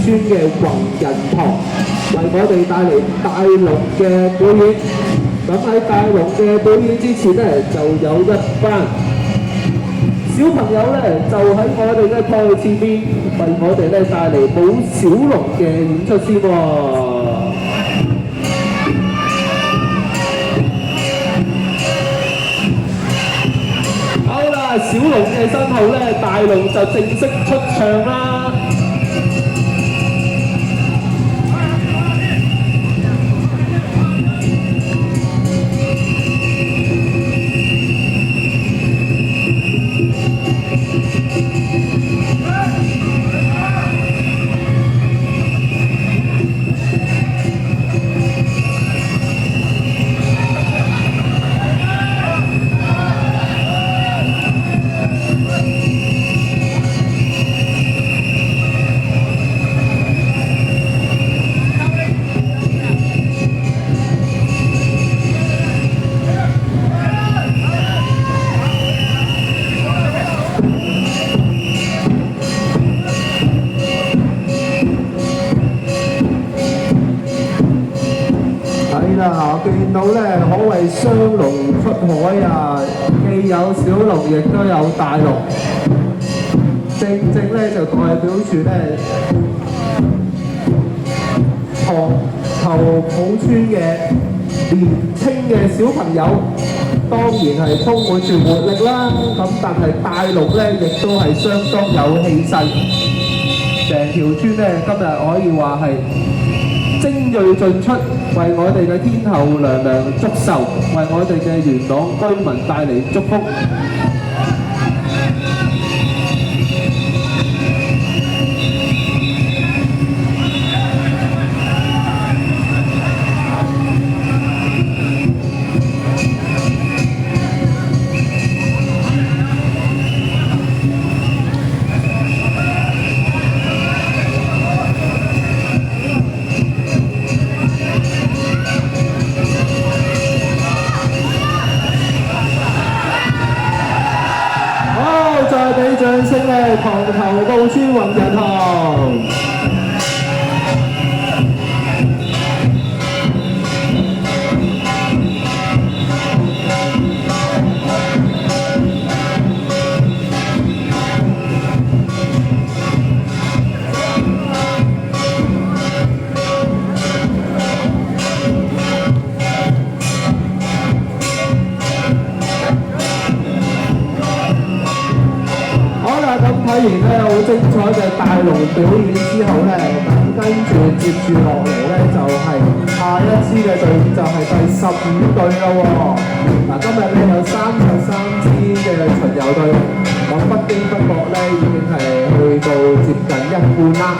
村嘅弘仁堂，為我哋帶嚟大龍嘅表演。咁喺大龍嘅表演之前呢，就有一班小朋友呢，就喺我哋嘅台前面為我哋呢帶嚟舞小龍嘅演出先喎。小龍嘅身後呢，大龍就正式出場啦！見到咧，可謂雙龍出海啊！既有小龍，亦都有大龍，正正咧就代表住咧塘埔村嘅年青嘅小朋友，當然係充滿住活力啦。咁但係大龍咧，亦都係相當有氣勢。成條村咧，今日可以話係精鋭盡出，為我哋嘅天后娘娘祝壽，為我哋嘅元朗居民帶嚟祝福。再俾掌聲咧，塘埔村弘仁堂。咁睇完咧好精彩嘅大龍表演之後咧，咁跟住接住落嚟咧就係下一支嘅隊伍就係第15隊啦喎。嗱，今日咧有33支嘅巡遊隊，咁不經不覺咧已經係去到接近一半啦。